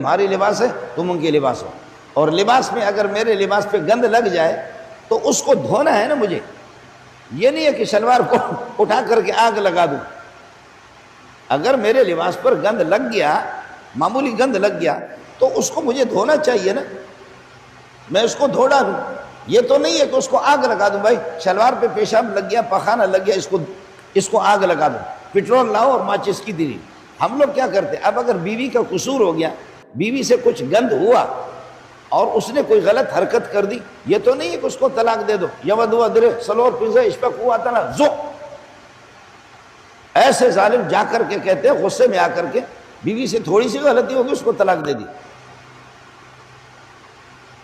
ہماری لباس ہے تم ان کے لباس ہو، اور لباس میں اگر میرے لباس پہ گند لگ جائے تو اس کو دھونا ہے نا مجھے، یہ نہیں ہے کہ شلوار کو اٹھا کر کے آگ لگا دوں۔ اگر میرے لباس پر گند لگ گیا، معمولی گند لگ گیا، تو اس کو مجھے دھونا چاہیے نا، میں اس کو دھو ڈالوں۔ یہ تو نہیں ہے کہ اس کو آگ لگا دوں، بھائی شلوار پہ پیشاب لگ گیا، پخانہ لگ گیا، اس کو آگ لگا دوں، پٹرول لاؤ اور ماچس کی تیری۔ ہم لوگ کیا کرتے ہیں، اب اگر بیوی کا قصور ہو گیا، بیوی سے کچھ گند ہوا اور اس نے کوئی غلط حرکت کر دی، یہ تو نہیں ہے کہ اس کو طلاق دے دو، یودو ادرے سلور پیزا اشفق ہوا تھا نا زو، ایسے ظالم جا کر کے کہتے ہیں غصے میں آ کر کے بیوی سے تھوڑی سی غلطی ہوگی اس کو طلاق دے دی۔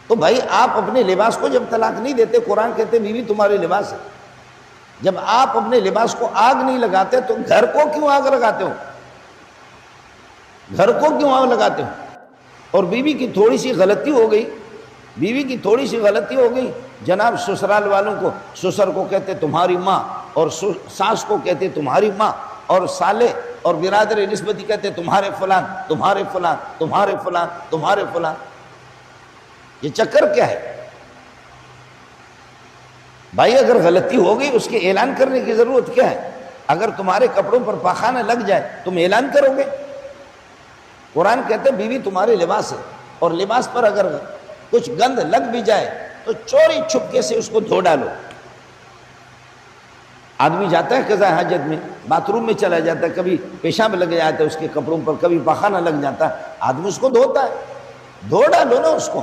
تو بھائی آپ اپنے لباس کو جب طلاق نہیں دیتے، قرآن کہتے بیوی تمہارے لباس ہے، جب آپ اپنے لباس کو آگ نہیں لگاتے تو گھر کو کیوں آگ لگاتے ہو؟ گھر کو کیوں آگ لگاتے ہو؟ اور بیوی کی تھوڑی سی غلطی ہو گئی، بیوی کی تھوڑی سی غلطی ہو گئی، جناب سسرال والوں کو، سسر کو کہتے تمہاری ماں، اور ساس کو کہتے تمہاری ماں، اور سالے اور برادر نسبتی کہتے تمہارے فلان تمہارے فلان تمہارے فلان تمہارے فلان۔ یہ چکر کیا ہے بھائی؟ اگر غلطی ہو گئی اس کے اعلان کرنے کی ضرورت کیا ہے؟ اگر تمہارے کپڑوں پر پاخانہ لگ جائے تم اعلان کرو گے؟ قرآن کہتے ہیں بیوی تمہارے لباس ہے، اور لباس پر اگر کچھ گند لگ بھی جائے تو چوری چھپکے سے اس کو دھو ڈالو۔ آدمی جاتا ہے قضاء حاجت میں، باتھ روم میں چلا جاتا ہے، کبھی پیشاب لگ جاتا ہے اس کے کپڑوں پر، کبھی پاخانہ لگ جاتا ہے، آدمی اس کو دھوتا ہے، دھو ڈالو نا اس کو۔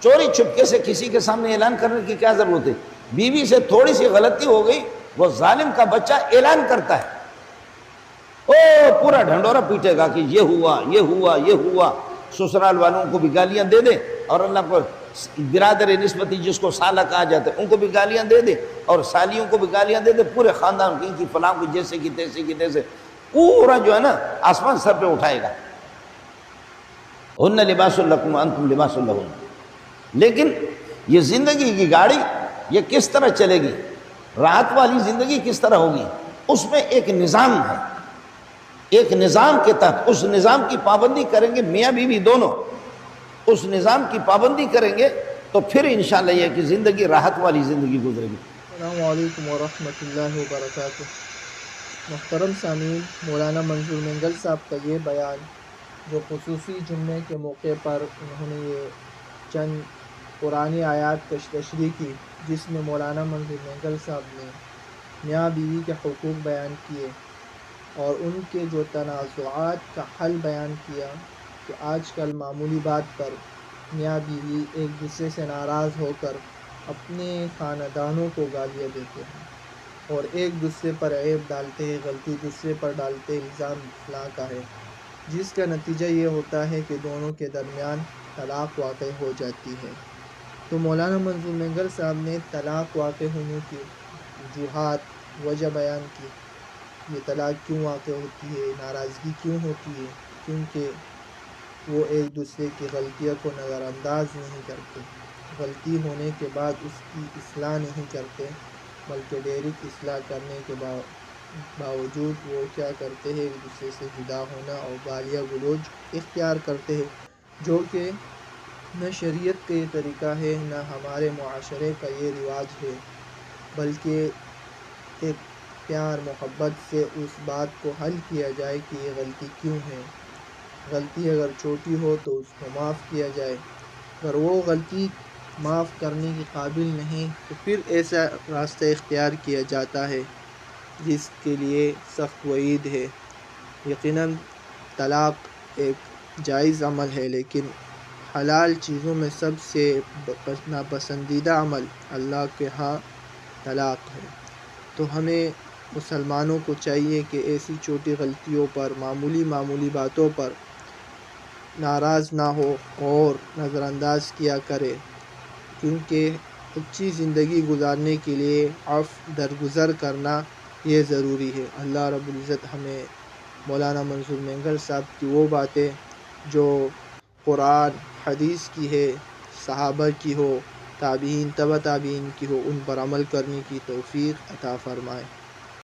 چوری چھپکے سے کسی کے سامنے اعلان کرنے کی کیا ضرورت ہے؟ بیوی سے تھوڑی سی غلطی ہو گئی، وہ ظالم کا بچہ اعلان کرتا ہے، او پورا ڈھنڈورا پیٹے گا کہ یہ ہوا یہ ہوا یہ ہوا، سسرال والوں کو بھی گالیاں دے دے، اور اللہ کو برادر نسبتی جس کو سالہ کہا جاتا ہے ان کو بھی گالیاں دے دے، اور سالیوں کو بھی گالیاں دے دے، پورے خاندان کی فلاں کو جیسے کی تیسے کی تیسے، پورا جو ہے نا آسمان سر پہ اٹھائے گا۔ ہن لباس لکم وانتم لباس لہن۔ لیکن یہ زندگی کی گاڑی یہ کس طرح چلے گی؟ راحت والی زندگی کس طرح ہوگی؟ اس میں ایک نظام ہے، ایک نظام کے تحت، اس نظام کی پابندی کریں گے میاں بیوی دونوں، اس نظام کی پابندی کریں گے تو پھر انشاءاللہ یہ کہ زندگی راحت والی زندگی گزرے گی۔ السلام علیکم ورحمۃ اللہ وبرکاتہ۔ محترم سامعین، مولانا منظور مینگل صاحب کا یہ بیان جو خصوصی جمعے کے موقع پر انہوں نے یہ چند قرآنی آیات کا تشریح کی، جس میں مولانا منظور مینگل صاحب نے میاں بیوی کے حقوق بیان کیے اور ان کے جو تنازعات کا حل بیان کیا کہ آج کل معمولی بات پر میاں بیوی ایک دوسرے سے ناراض ہو کر اپنے خاندانوں کو گالیاں دیتے ہیں اور ایک دوسرے پر عیب ڈالتے ہیں، غلطی دوسرے پر ڈالتے ہیں، الزام فلاں کا ہے، جس کا نتیجہ یہ ہوتا ہے کہ دونوں کے درمیان طلاق واقع ہو جاتی ہے۔ تو مولانا منظور مینگل صاحب نے طلاق واقع ہونے کی وجوہات، وجہ بیان کی، یہ طلاق کیوں واقع ہوتی ہے، ناراضگی کیوں ہوتی ہے، کیونکہ وہ ایک دوسرے کی غلطیوں کو نظر انداز نہیں کرتے، غلطی ہونے کے بعد اس کی اصلاح نہیں کرتے، بلکہ ڈائریکٹ اصلاح کرنے کے باوجود وہ کیا کرتے ہیں، ایک دوسرے سے جدا ہونا اور گالیاں گلوچ اختیار کرتے ہیں، جو کہ نہ شریعت کا یہ طریقہ ہے، نہ ہمارے معاشرے کا یہ رواج ہے، بلکہ ایک پیار محبت سے اس بات کو حل کیا جائے کہ یہ غلطی کیوں ہے، غلطی اگر چھوٹی ہو تو اس کو معاف کیا جائے، اگر وہ غلطی معاف کرنے کے قابل نہیں تو پھر ایسا راستہ اختیار کیا جاتا ہے جس کے لیے سخت وعید ہے۔ یقیناً طلاق ایک جائز عمل ہے، لیکن حلال چیزوں میں سب سے ناپسندیدہ عمل اللہ کے ہاں طلاق ہے۔ تو ہمیں مسلمانوں کو چاہیے کہ ایسی چھوٹی غلطیوں پر، معمولی باتوں پر ناراض نہ ہو اور نظر انداز کیا کرے، کیونکہ اچھی زندگی گزارنے کے لیے عفو درگزر کرنا یہ ضروری ہے۔ اللہ رب العزت ہمیں مولانا منظور مینگل صاحب کی وہ باتیں جو قرآن حدیث کی ہے، صحابہ کی ہو، تابعین تبع تابعین کی ہو، ان پر عمل کرنے کی توفیق عطا فرمائے۔